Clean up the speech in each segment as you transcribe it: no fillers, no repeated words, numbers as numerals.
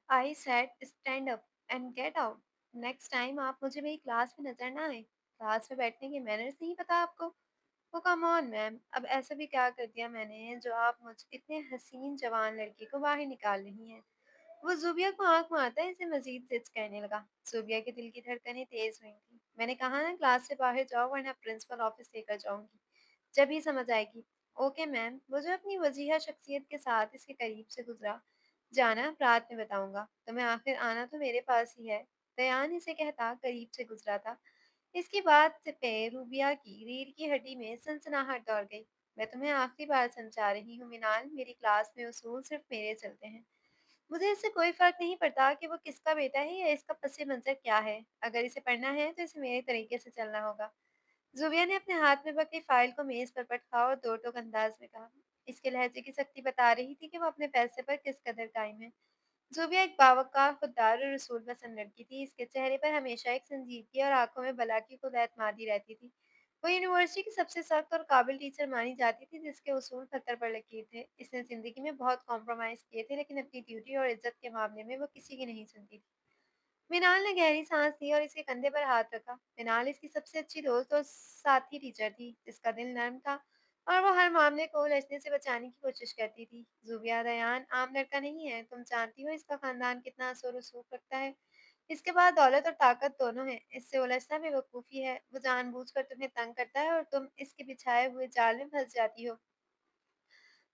I said stand up and get out. Next time आप मुझे मेरी क्लास में नजर ना आए। क्लास में बैठने के मैनर्स नहीं पता आपको? ओ कम ऑन मैम, अब ऐसा भी क्या कर दिया मैंने जो आप मुझ इतने हसीन जवान लड़के को बाहर निकाल रही हैं? वो ज़ूबिया को आँख मारता है इसे मज़ीद ज़िद कहने लगा। ज़ूबिया के दिल की धड़कनें तेज़ हुई थीं। मैंने कहा ना क्लास से बाहर जाओ वरना प्रिंसिपल ऑफिस लेकर जाऊँगी। जब ही समझ आएगी। Okay ma'am. वो जो अपनी वजीहा शख्सियत के साथ इसके करीब से गुजरा, जाना रात में बताऊँगा। तुम्हें आखिर आना तो मेरे पास ही है। दयान इसे कहता करीब से गुजरा था। इसकी बात से पे रूबिया की रीढ़ की हड्डी में सनसनाहट दौड़ गई। मैं तुम्हें आखिरी बार समझा रही हूँ मिनाल, मेरी क्लास में उसूल सिर्फ मेरे चलते हैं। मुझे इससे कोई फ़र्क नहीं पड़ता कि वो किसका बेटा है या इसका पस-ए-मंज़र क्या है। अगर इसे पढ़ना है तो इसे मेरे तरीके से चलना होगा। ज़ुबिया ने अपने हाथ में पकड़ी फ़ाइल को मेज़ पर पटका और दो-टोक अंदाज़ में कहा। इसके लहजे की सख्ती बता रही थी कि वो अपने फ़ैसले पर किस कदर कायम है। ज़ुबिया एक बावक़ार, खुददार और उसूल पसंद लड़की थी। इसके चेहरे पर हमेशा एक संजीदगी और आँखों में बला की खुद एतमादी रहती थी। वो यूनिवर्सिटी की सबसे सख्त और काबिल टीचर मानी जाती थी जिसके उसूल पत्थर पर लकीर थे। इसने ज़िंदगी में बहुत कॉम्प्रोमाइज़ किए थे लेकिन अपनी ड्यूटी और इज़्ज़त के मामले में वो किसी की नहीं सुनती थी। मिनाल ने गहरी सांस ली और इसके कंधे पर हाथ रखा। मिनाल इसकी सबसे अच्छी दोस्त और साथी टीचर थी, जिसका दिल नर्म था और वो हर मामले को उलझने से बचाने की कोशिश करती थी। ज़ुबिया दयान आम लड़का नहीं है, तुम जानती हो इसका खानदान कितना असर रसूख रखता है। इसके पास दौलत और ताकत दोनों है। इससे उलझना बेवकूफ़ी है। वो जानबूझकर तुम्हें तंग करता है और तुम इसके बिछाए हुए जाल में फंस जाती हो।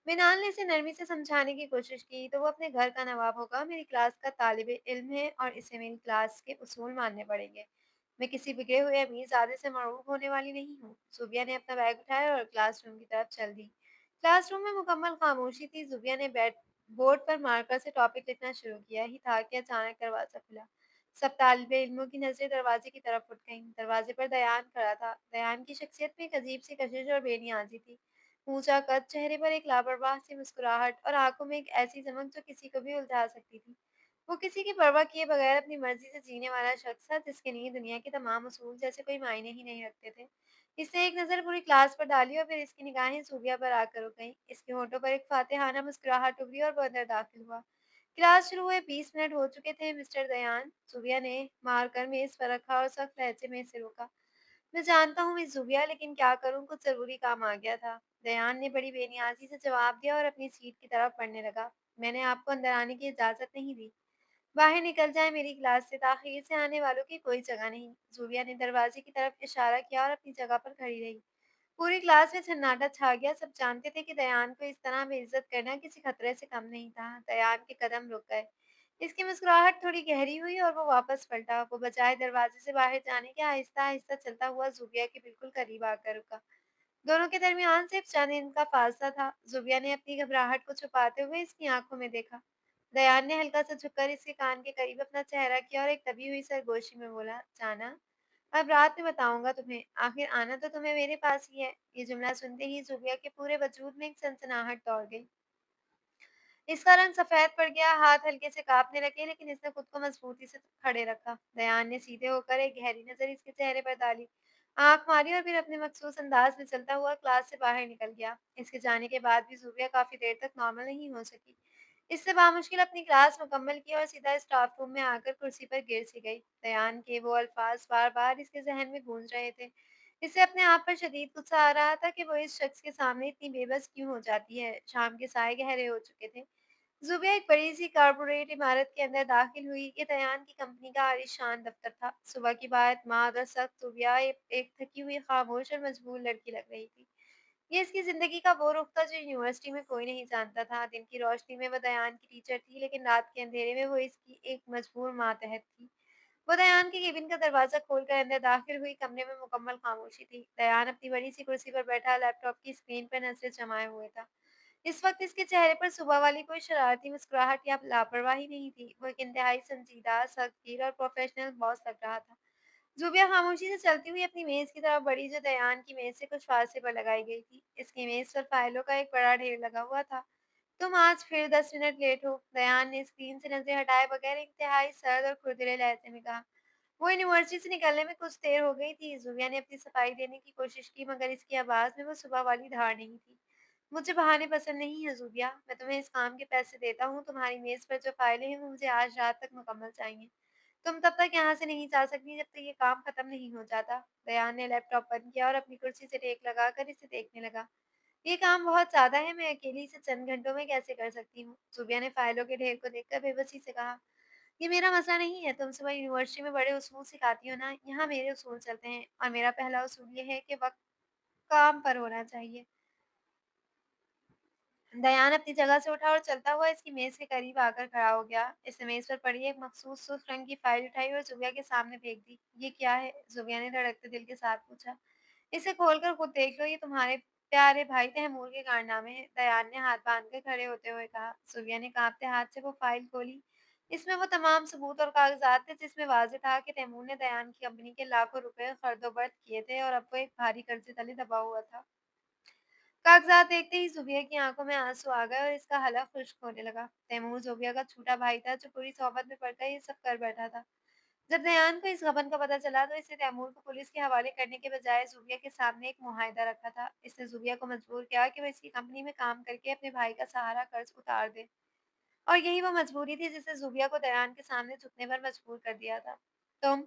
मिनाल ने इसे नरमी से समझाने की कोशिश की तो वो अपने घर का नवाब होगा, मेरी क्लास का तालिबे इल्म है और इसे मेरी क्लास के उसूल मानने पड़ेंगे। मैं किसी बिगड़े हुए अमीरजादे से मरूब होने वाली नहीं हूँ। जुबिया ने अपना बैग उठाया और क्लासरूम की तरफ चल दी। क्लासरूम में मुकम्मल खामोशी थी। जुबिया ने बैठ बोर्ड पर मार्कर से टॉपिक लिखना शुरू किया ही था कि अचानक दरवाजा खुला। सब तालिबे इल्मों की नजरें दरवाजे की तरफ उठ गईं। दरवाजे पर दयान खड़ा था। दयान की शख्सियत में एक अजीब सी कशिश और बेनियाजी थी। ऊँचा कद, चेहरे पर एक लापरवाह सी मुस्कुराहट और आँखों में एक ऐसी चमक जो किसी को भी उलझा सकती थी। वो किसी की परवाह किए बगैर अपनी मर्ज़ी से जीने वाला शख़्स था जिसके लिए दुनिया के तमाम उसूल जैसे कोई मायने ही नहीं रखते थे। इसने एक नज़र पूरी क्लास पर डाली और फिर इसकी निगाहें सूबिया पर आकर रुक गईं। इसके होठों पर एक फातिहाना मुस्कुराहट उभरी और वो अंदर दाखिल हुआ। क्लास शुरू हुए 20 मिनट हो चुके थे मिस्टर दयान, सूबिया ने मारकर मेज़ पर रखा और सख्त लहजे में इसे रोका। मैं जानता हूँ मिस ज़ुबिया, लेकिन क्या करूँ, कुछ ज़रूरी काम आ गया था। दयान ने बड़ी बेनियाज़ी से जवाब दिया और अपनी सीट की तरफ बढ़ने लगा। मैंने आपको अंदर आने की इजाज़त नहीं दी। बाहर निकल जाएँ, मेरी क्लास से ताख़ीर से आने वालों की कोई जगह नहीं। ज़ुबिया ने दरवाज़े की तरफ इशारा किया और अपनी जगह पर खड़ी रही। पूरी क्लास में सन्नाटा छा गया। सब जानते थे कि दयान को इस तरह बेइज़्ज़त करना किसी खतरे से कम नहीं था। दयान के कदम रुक गए। इसकी मुस्कुराहट थोड़ी गहरी हुई और वो वापस पलटा। वो बजाय दरवाजे से बाहर जाने के आहिस्ता-आहिस्ता चलता हुआ ज़ुबिया के बिल्कुल करीब आकर रुका। दोनों के दरमियान सिर्फ चंद इंच का फासला था। ज़ुबिया ने अपनी घबराहट को छुपाते हुए इसकी आंखों में देखा। दयान ने हल्का सा झुककर इसके कान के करीब अपना चेहरा किया और एक दबी हुई सरगोशी में बोला, जाना, अब रात में बताऊंगा तुम्हें। आखिर आना तो तुम्हें मेरे पास ही है। ये जुमला सुनते ही ज़ुबिया के पूरे वजूद में एक सनसनाहट दौड़ गई। इसका रंग सफ़ेद पड़ गया, हाथ हल्के से काँपने लगे, लेकिन इसने खुद को मज़बूती से खड़े रखा। दयान ने सीधे होकर एक गहरी नज़र इसके चेहरे पर डाली, आँख मारी और फिर अपने मखसूस अंदाज़ में चलता हुआ क्लास से बाहर निकल गया। इसके जाने के बाद भी ज़ूबिया काफ़ी देर तक नॉर्मल नहीं हो सकी। इसने बामुश्किल अपनी क्लास मुकम्मल की और सीधा स्टाफ रूम में आकर कुर्सी पर गिर सी गई। दयान के वो अल्फ़ाज़ बार-बार इसके ज़हन में गूंज रहे थे। इसे अपने आप पर शदीद गुस्सा आ रहा था कि वो इस शख्स के सामने इतनी बेबस क्यों हो जाती है। शाम के साए गहरे हो चुके थे। ज़ुबैदा एक बड़ी-सी कॉर्पोरेट इमारत के अंदर दाखिल हुई। ये दयान की कंपनी का आलीशान दफ्तर था। सुबह की बात माद और सख्त ज़ुबैदा एक थकी हुई, खामोश और मजबूर लड़की लग रही थी। ये इसकी ज़िंदगी का वो रुख था जो यूनिवर्सिटी में कोई नहीं जानता था। दिन की रोशनी में वो दयान की टीचर थी, लेकिन रात के अंधेरे में वो इसकी एक मजबूर मातहत थी। वो दयान के केबिन का दरवाज़ा खोलकर अंदर दाखिल हुई। कमरे में मुकम्मल खामोशी थी। दयान अपनी बड़ी-सी कुर्सी पर बैठा लैपटॉप की स्क्रीन पर नज़रें जमाए हुए था। इस वक्त इसके चेहरे पर सुबह वाली कोई शरारती मुस्कुराहट या लापरवाही नहीं थी। वो एक इंतहाई संजीदा, सख्तगीर और प्रोफेशनल बॉस लग रहा था। ज़ुबिया खामोशी से चलती हुई अपनी मेज़ की तरफ बढ़ी जो दयान की मेज़ से कुछ फासले पर लगाई गई थी। इसकी मेज़ पर फाइलों का एक बड़ा ढेर लगा हुआ था। तुम आज फिर 10 मिनट लेट हो, दयान ने स्क्रीन से नज़रें हटाए बगैर इंतहाई सर्द और खुरदरे लहजे में कहा। वो यूनिवर्सिटी से निकलने में कुछ देर हो गई थी। ज़ुबिया ने अपनी सफाई देने की कोशिश की मगर इसकी आवाज़ में वो सुबह वाली धार नहीं थी। मुझे बहाने पसंद नहीं है ज़ूबिया। मैं तुम्हें इस काम के पैसे देता हूँ, तुम्हारी मेज़ पर जो फाइलें हैं वो मुझे आज रात तक मुकम्मल चाहिए। तुम तब तक यहाँ से नहीं जा सकती जब तक ये काम खत्म नहीं हो जाता। दयान ने लैपटॉप बंद किया और अपनी कुर्सी से टेक लगाकर इसे देखने लगा। ये काम बहुत ज़्यादा है, मैं अकेली इसे चंद घंटों में कैसे कर सकती हूँ? ज़ुबिया ने फाइलों के ढेर को देखकर बेबसी से कहा, ये मेरा मसला नहीं है, तुम सुबह यूनिवर्सिटी में बड़े उसूल सिखाती हो ना, यहाँ मेरे उसूल चलते हैं और मेरा पहला उसूल ये है कि वक़्त काम पर होना चाहिए। दयान अपनी जगह से उठा और चलता हुआ इसकी मेज़ के करीब आकर खड़ा हो गया। इसने मेज़ पर पड़ी एक मखसूस सुर्ख रंग की फाइल उठाई और ज़ुबिया के सामने फेंक दी। ये क्या है? ज़ुबिया ने धड़कते दिल के साथ पूछा। इसे खोलकर खुद देख लो, ये तुम्हारे प्यारे भाई तैमूर के कारनामे हैं, दयान ने हाथ बांधकर खड़े होते हुए कहा। सुविया ने कांपते हाथ से वो फाइल खोली। इसमें वो तमाम सबूत और कागजात थे जिसमें वाज़ेह था कि तैमूर ने दयान की कंपनी के लाखों रुपए खर्दोबर्द किए थे और अब वो एक भारी कर्जे तले दबा हुआ था। कागजात देखते ही जुबिया की आंखों में आंसू आ गए और इसका हलक खुश्क होने लगा। तैमूर जुबिया का छोटा भाई था जो पूरी सोहबत में पड़कर ये सब कर बैठा था। जब दयान को इस गबन का पता चला तो इसने तैमूर को पुलिस के हवाले करने के बजाय ज़ुबिया के सामने एक मुआहिदा रखा था। इसने ज़ुबिया को मजबूर किया कि वह इसकी कंपनी में काम करके अपने भाई का सहारा कर्ज उतार दे। और यही वो मजबूरी थी जिसने ज़ुबिया को दयान के सामने झुकने पर मजबूर कर दिया था। तुम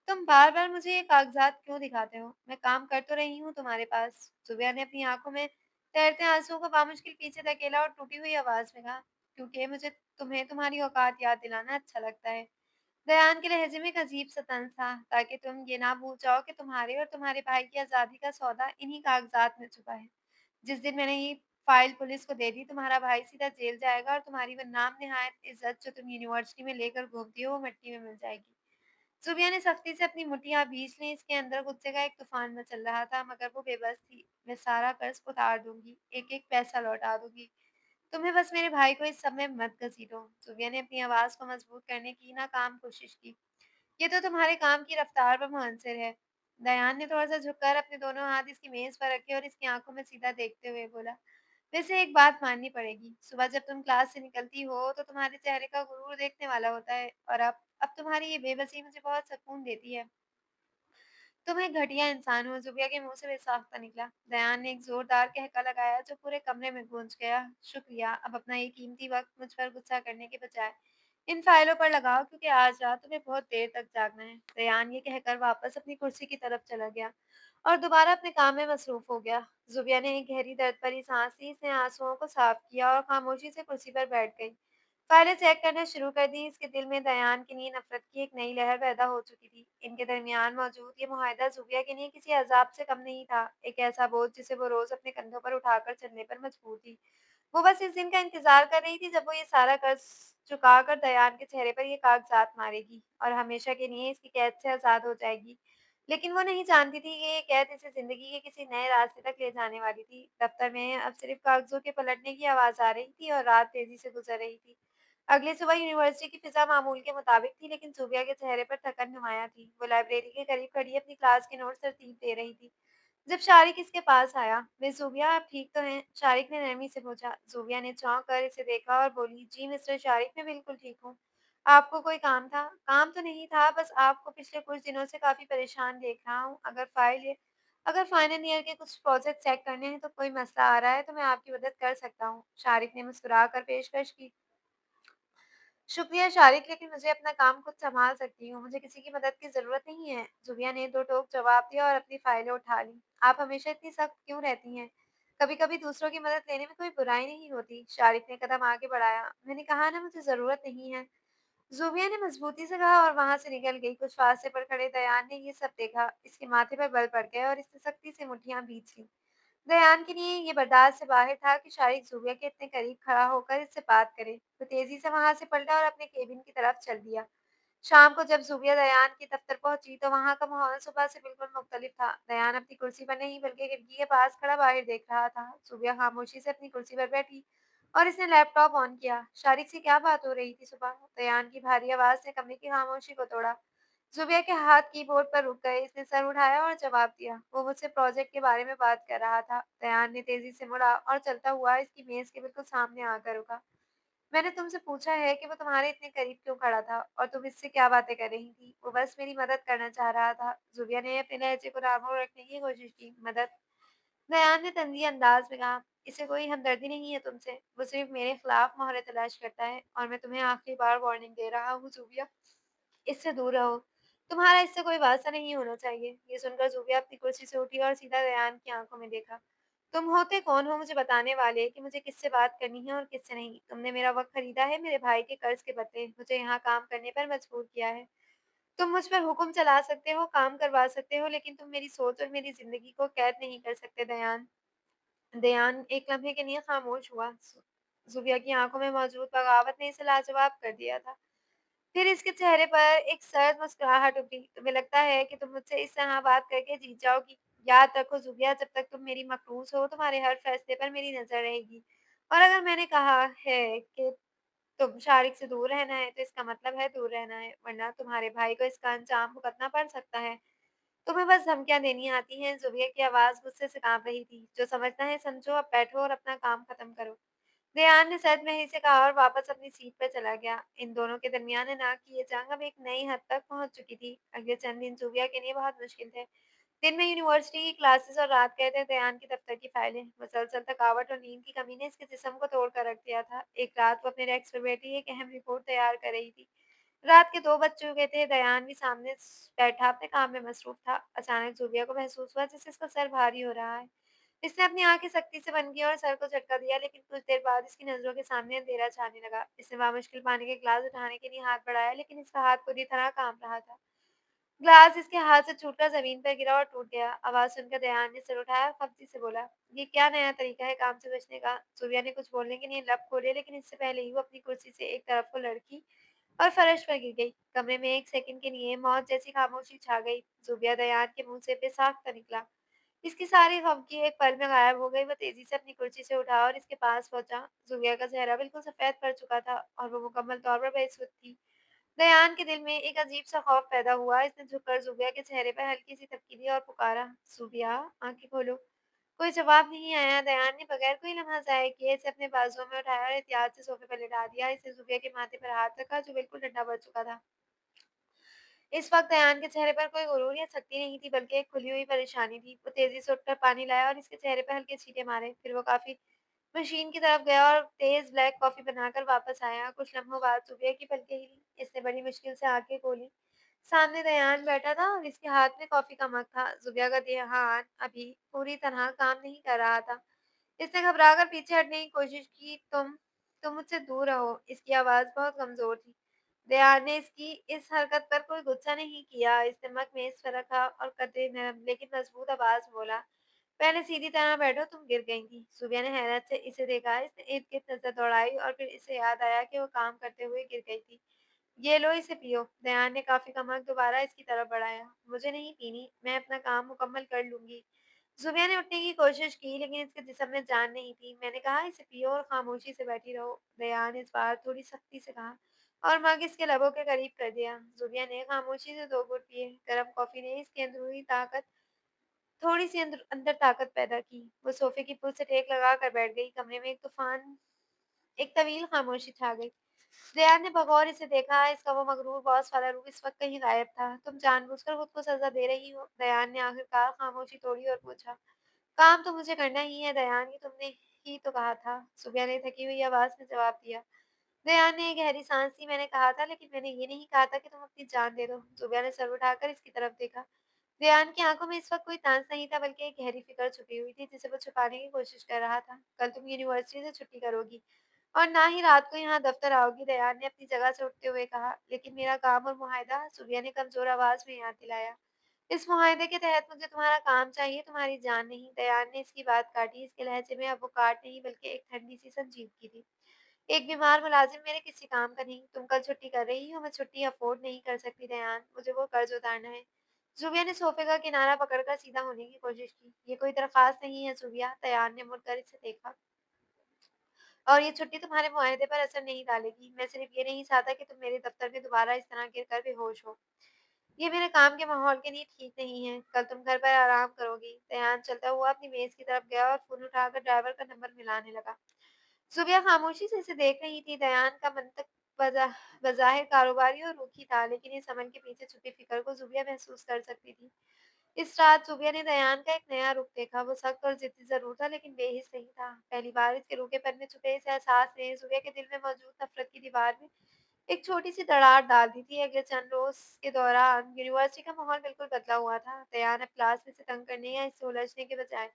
तुम बार-बार मुझे ये कागज़ात क्यों दिखाते हो? मैं काम कर तो रही हूँ तुम्हारे पास। ज़ुबैर ने अपनी आँखों में तैरते आँसुओं को बामुश्किल पीछे धकेला और टूटी हुई आवाज़ में कहा, क्योंकि मुझे तुम्हें तुम्हारी औकात याद दिलाना अच्छा लगता है। दयान के लहज़े में एक अजीब-सा तंज था, ताकि तुम ये ना भूल जाओ कि तुम्हारे और तुम्हारे भाई की आज़ादी का सौदा इन्हीं कागज़ात में छुपा है। जिस दिन मैंने ये फ़ाइल पुलिस को दे दी, तुम्हारा भाई सीधा जेल जाएगा और तुम्हारी वो नाम-निहायत इज़्ज़त जो तुम यूनिवर्सिटी में लेकर घूमती हो, वो मिट्टी में मिल जाएगी। ज़ुबिया ने सख्ती से अपनी मुठ्ठियाँ भींच लीं, इसके अंदर गुस्से का एक तूफ़ान मचल रहा था, मगर वो बेबस थी। मैं सारा कर्ज़ उतार दूँगी, एक-एक पैसा लौटा दूँगी। तुम्हें बस मेरे भाई को इस सब में मत घसीटो। ज़ुबिया ने अपनी आवाज़ को मज़बूत करने की नाकाम कोशिश की। ये तो तुम्हारे काम की रफ़्तार पर मुनहसर है। दयान ने थोड़ा-सा झुककर अपने दोनों हाथ इसकी मेज़ पर रखे और इसकी आँखों में सीधा देखते हुए बोला, वैसे एक बात माननी पड़ेगी, सुबह जब तुम क्लास से निकलती हो तो तुम्हारे चेहरे का गुरूर देखने वाला होता है और अब तुम्हारी ये बेबसी मुझे बहुत सुकून देती है। तुम एक घटिया इंसान हो, जुबिया के मुंह से बेसाख्ता निकला। दयान ने एक जोरदार कहका लगाया जो पूरे कमरे में गूंज गया। शुक्रिया, अब अपना ये कीमती वक्त मुझ पर गुस्सा करने के बजाय इन फाइलों पर लगाओ क्योंकि आज रात तुम्हें बहुत देर तक जागना है। दयान ये कहकर वापस अपनी कुर्सी की तरफ चला गया और दोबारा अपने काम में मसरूफ हो गया। जुबिया ने एक गहरी दर्द भरी सांस ली, इसने आंसुओं को साफ किया और खामोशी से कुर्सी पर बैठ गई। फाइलें चेक करना शुरू कर दी। इसके दिल में दयान के लिए नफरत की एक नई लहर पैदा हो चुकी थी। इनके दरमियान मौजूद ये मुआहिदा ज़ुबिया के लिए किसी अज़ाब से कम नहीं था, एक ऐसा बोझ जिसे वो रोज़ अपने कंधों पर उठाकर चलने पर मजबूर थी। वो बस इस दिन का इंतज़ार कर रही थी जब वो ये सारा कर्ज़ चुकाकर दयान के चेहरे पर ये कागज़ात मारेगी और हमेशा के लिए इसकी कैद से आज़ाद हो जाएगी। लेकिन वो नहीं जानती थी कि ये कैद इसे ज़िंदगी के किसी नए रास्ते तक ले जाने वाली थी। दफ्तर में अब सिर्फ़ कागज़ों के पलटने की आवाज़ आ रही थी और रात तेज़ी से गुज़र रही थी। अगली सुबह यूनिवर्सिटी की फिज़ा मामूल के मुताबिक थी, लेकिन ज़ुबिया के चेहरे पर थकन नुमायाँ थी। वो लाइब्रेरी के करीब खड़ी अपनी क्लास के नोट्स तरतीब दे रही थी। जब शारिक इसके पास आया, "मिस ज़ुबिया, आप ठीक तो हैं?" शारिक ने नरमी से पूछा। ज़ुबिया ने चौंक कर इसे देखा और बोली, "जी मिस्टर शारिक, मैं बिल्कुल ठीक हूँ। आपको कोई काम था?" "काम तो नहीं था, बस आपको पिछले कुछ दिनों से काफ़ी परेशान देख रहा हूँ। अगर फाइनल ईयर के कुछ प्रोजेक्ट चेक करने हैं तो कोई मसला आ रहा है तो मैं आपकी मदद कर सकता हूँ।" शारिक ने मुस्कुरा कर पेशकश की। शुक्रिया शारिक, लेकिन मुझे अपना काम खुद सँभाल सकती हूँ, मुझे किसी की मदद की ज़रूरत नहीं है। ज़ुबिया ने दो टोक जवाब दिया और अपनी फाइलें उठा लीं। आप हमेशा इतनी सख्त क्यों रहती हैं? कभी-कभी दूसरों की मदद लेने में कोई बुराई नहीं होती। शारिक ने कदम आगे बढ़ाया। मैंने कहा ना मुझे ज़रूरत नहीं है। ज़ुबिया ने मजबूती से कहा और वहाँ से निकल गई। कुछ फासले पर खड़े दयान ने ये सब देखा। इसके माथे पर बल पड़ गया और इसने सख्ती से मुठ्ठियाँ भींच लीं। दयान के लिए ये बर्दाश्त से बाहर था कि शारिक ज़ुबिया के इतने करीब खड़ा होकर इससे बात करे। वो तेज़ी से वहाँ से पलटा और अपने केबिन की तरफ चल दिया। शाम को जब ज़ुबिया दयान के दफ्तर पहुंची तो वहाँ का माहौल सुबह से बिल्कुल मुख्तलिफ था। दयान अपनी कुर्सी पर नहीं बल्कि खिड़की के पास खड़ा बाहर देख रहा था। ज़ुबिया खामोशी से अपनी कुर्सी पर बैठी और इसने लैपटॉप ऑन किया। शारिक से क्या बात हो रही थी सुबह? दयान की भारी आवाज़ ने कमरे की खामोशी को तोड़ा। ज़ुबिया के हाथ कीबोर्ड पर रुक गए। इसने सर उठाया और जवाब दिया। वो मुझसे प्रोजेक्ट के बारे में बात कर रहा था। दयान ने तेज़ी से मुड़ा और चलता हुआ इसकी मेज़ के बिल्कुल सामने आकर रुका। मैंने तुमसे पूछा है कि वो तुम्हारे इतने करीब क्यों खड़ा था और तुम इससे क्या बातें कर रही थी? वो बस मेरी मदद करना चाह रहा था। ज़ुबिया ने अपने लहजे को नॉर्मल रखने की कोशिश की। मदद? दयान ने तंज़ी अंदाज़ में कहा, "इसे कोई हमदर्दी नहीं है तुमसे। वो सिर्फ़ मेरे खिलाफ़ मोहरे तलाश करता है और मैं तुम्हें आखिरी बार वार्निंग दे रहा हूँ ज़ूबिया, इससे दूर रहो। तुम्हारा इससे कोई वास्ता नहीं होना चाहिए।" ये सुनकर ज़ूबिया अपनी कुर्सी से उठी और सीधा दयान की आँखों में देखा। "तुम होते कौन हो मुझे बताने वाले कि मुझे किससे बात करनी है और किससे नहीं? तुमने मेरा वक़्त खरीदा है मेरे भाई के कर्ज़ के बदले, मुझे यहाँ काम करने पर मजबूर किया है। तुम मुझ पर हुक्म चला सकते हो, काम करवा सकते हो, लेकिन तुम मेरी सोच और मेरी ज़िंदगी को कैद नहीं कर सकते दयान।" दयान एक लम्हे के लिए खामोश हुआ। ज़ुबिया की आँखों में मौजूद बगावत ने इसे लाजवाब कर दिया था। फिर इसके चेहरे पर एक सर्द मुस्कुराहट उभरी। "तुम्हें लगता है कि तुम मुझसे इस तरह बात करके जीत जाओगी? याद रखो ज़ुबिया, जब तक तुम मेरी मखलूस हो, तुम्हारे हर फैसले पर मेरी नज़र रहेगी। और अगर मैंने कहा है कि तुम शारिक से दूर रहना है, तो इसका मतलब है दूर रहना है, वरना तुम्हारे भाई को इसका अंजाम भुगतना पड़ सकता है। तुम्हें बस धमकियाँ देनी आती हैं।" ज़ुबैर की आवाज़ गुस्से से काँप रही थी। "जो समझना है समझो, अब बैठो और अपना काम खत्म करो।" रेयान ने सद्मेही से कहा और वापस अपनी सीट पर चला गया। इन दोनों के दरमियान ना की ये जंग अब एक नई हद तक पहुँच चुकी थी। अगले चंद दिन ज़ुबिया के लिए बहुत मुश्किल थे। दिन में यूनिवर्सिटी की क्लासेस और रात गए थे दयान की दफ्तर की फाइलें। मुसलसल थकावट और नींद की कमी ने इसके जिस्म को तोड़ कर रख दिया था। एक रात वो अपने डेस्क पर बैठी एक अहम रिपोर्ट तैयार कर रही थी। रात के 2 बज चुके थे, दयान भी सामने बैठा अपने काम में मसरूफ़ था। अचानक ज़ूबिया को महसूस हुआ जैसे इसका सर भारी हो रहा है। इसने अपनी आँखें सख्ती से बंद की और सर को झटका दिया, लेकिन कुछ देर बाद इसकी नज़रों के सामने अंधेरा छाने लगा। इसने बामुश्किल पानी के गिलास उठाने के लिए हाथ बढ़ाया, लेकिन इसका हाथ पूरी तरह काँप रहा था। ग्लास इसके हाथ से छूटकर ज़मीन पर गिरा और टूट गया। आवाज़ सुनकर दयान ने सिर उठाया और खफ़्ती से बोला, "ये क्या नया तरीका है काम से बचने का?" ज़ूबिया ने कुछ बोलने के लिए लब खोले, लेकिन इससे पहले ही वो अपनी कुर्सी से एक तरफ को लड़की और फर्श पर गिर गई। कमरे में एक सेकंड के लिए मौत जैसी खामोशी छा गई। ज़ुबिया दयान के मुँह से बेसाख्ता निकला। इसकी सारी खमकी एक पल में गायब हो गई। वो तेज़ी से अपनी कुर्सी से उठा और इसके पास पहुँचा। ज़ुबिया का चेहरा बिल्कुल सफ़ेद पड़ चुका था और वो मुकम्मल तौर पर बेसुध थी। दयान के दिल में एक अजीब-सा खौफ पैदा हुआ। इसने झुककर ज़ुबिया के चेहरे पर हल्की-सी थपकी दी और पुकारा, "ज़ुबिया, आँखें खोलो।" कोई जवाब नहीं आया। दयान ने बगैर कोई लम्हा ज़ाया किए इसे अपने बाजुओं में उठाया और एहतियात से सोफ़े पर लिटा दिया। इसने ज़ुबिया के माथे पर हाथ रखा, जो बिल्कुल ठंडा पड़ चुका था। इस वक़्त अयान के चेहरे पर कोई गुरूर या सख्ती नहीं थी, बल्कि एक खुली हुई परेशानी थी। वो तेज़ी से उठकर पानी लाया और इसके चेहरे पर हल्के छींटे मारे। फिर वो काफ़ी मशीन की तरफ गया और तेज़ ब्लैक कॉफ़ी बनाकर वापस आया। कुछ लम्हों बाद सुबह की पलकें हिलीं। इसने बड़ी मुश्किल से आँखें खोलीं। सामने दयान बैठा था और इसके हाथ में कॉफ़ी का मग था। ज़ुबिया का ध्यान अभी पूरी तरह काम नहीं कर रहा था। इसने घबराकर पीछे हटने की कोशिश की। तुम मुझसे दूर रहो।" इसकी आवाज़ बहुत कमज़ोर थी। दयान ने इसकी इस हरकत पर कोई गुस्सा नहीं किया। इसने मग मेज़ पर रखा और कतई नरम लेकिन मज़बूत आवाज़ में बोला, "पहले सीधी तरह बैठो, तुम गिर गई थी।" सुबह ने हैरत से इसे देखा। इसने इर्द-गिर्द नज़र दौड़ाई और फिर इसे याद आया कि वो काम करते हुए गिर गई थी। "ये लो, इसे पियो।" दयान ने कॉफ़ी का मग दोबारा इसकी तरफ बढ़ाया। "मुझे नहीं पीनी, मैं अपना काम मुकम्मल कर लूँगी।" ज़ुबिया ने उठने की कोशिश की, लेकिन इसके जिस्म में जान नहीं थी। "मैंने कहा इसे पियो और खामोशी से बैठी रहो।" दयान ने इस बार थोड़ी सख्ती से कहा और मग इसके लबों के करीब कर दिया। ज़ुबिया ने खामोशी से 2 घूँट पिए। गर्म कॉफ़ी ने इसकी अंदरूनी ताकत थोड़ी-सी अंदर ताकत पैदा की। वो सोफ़े की पुल से टेक लगाकर बैठ गई। कमरे में एक तवील खामोशी छा गई। दयान ने बगौर इसे देखा। इसका वो मगरूर बॉस वाला रूप इस वक़्त कहीं गायब था। "तुम जानबूझकर खुद को सज़ा दे रही हो?" दयान ने आखिरकार खामोशी तोड़ी और पूछा। "काम तो मुझे करना ही है दयान, ये तुमने ही तो कहा था।" सुबह ने थकी हुई आवाज़ में जवाब दिया। दयान ने गहरी सांस ली। "मैंने कहा था, लेकिन मैंने ये नहीं कहा था कि तुम अपनी जान दे दो।" जुबिया ने सर उठाकर इसकी तरफ देखा। दयान की आंखों में इस वक्त कोई तांस नहीं था, बल्कि एक गहरी फिक्र छुपी हुई थी, जिसे वो छुपाने की कोशिश कर रहा था। "कल तुम यूनिवर्सिटी से छुट्टी करोगी और ना ही रात को यहाँ दफ्तर आओगी," दयान ने अपनी जगह से उठते हुए कहा। "लेकिन मेरा काम और मुआहदा," सुबिया ने कमजोर आवाज में याद दिलाया। "इस मुआहदे के तहत मुझे तुम्हारा काम चाहिए, तुम्हारी जान नहीं।" दयान ने इसकी बात काटी। इसके लहजे में अब वो काट नहीं, बल्कि एक ठंडी सी संजीदगी थी। "एक बीमार मुलाजिम मेरे किसी काम का नहीं। तुम कल छुट्टी कर रही हो, मैं छुट्टी अफ़ोर्ड नहीं कर सकती दयान, मुझे वो कर्ज़ उतारना है।" ज़ुबिया ने सोफ़े का किनारा पकड़कर सीधा होने की कोशिश की। "ये कोई दरख़्वास्त नहीं है ज़ुबिया," दयान ने मुड़कर इसे देखा, "और ये छुट्टी तुम्हारे मुआहदे पर असर नहीं डालेगी। मैं सिर्फ़ ये नहीं चाहता कि तुम मेरे दफ़्तर में दोबारा इस तरह गिर कर बेहोश हो। ये मेरे काम के माहौल के लिए ठीक नहीं है। कल तुम घर पर आराम करोगी।" दयान चलता हुआ अपनी मेज़ की तरफ गया और फ़ोन उठाकर ड्राइवर का नंबर मिलाने लगा। ज़ुबिया खामोशी से इसे देख रही थी। दयान का मंतक बज़ा बज़ाहिर कारोबारी और रूखी था, लेकिन इस अमल के पीछे छुपी फ़िक्र को ज़ुबिया महसूस कर सकती थी। इस रात ज़ुबिया ने दयान का एक नया रूप देखा। वो सख्त और ज़िद्दी ज़रूर था, लेकिन बेहिस नहीं था। पहली बार इसके रूखेपन में छुपे इस एहसास ने ज़ुबिया के दिल में मौजूद नफ़रत की दीवार में एक छोटी-सी दरार डाल दी थी। अगले चंद रोज़ के दौरान यूनिवर्सिटी का माहौल बिल्कुल बदला हुआ था। दयान अब क्लास में इसे तंग करने या इससे उलझने के बजाय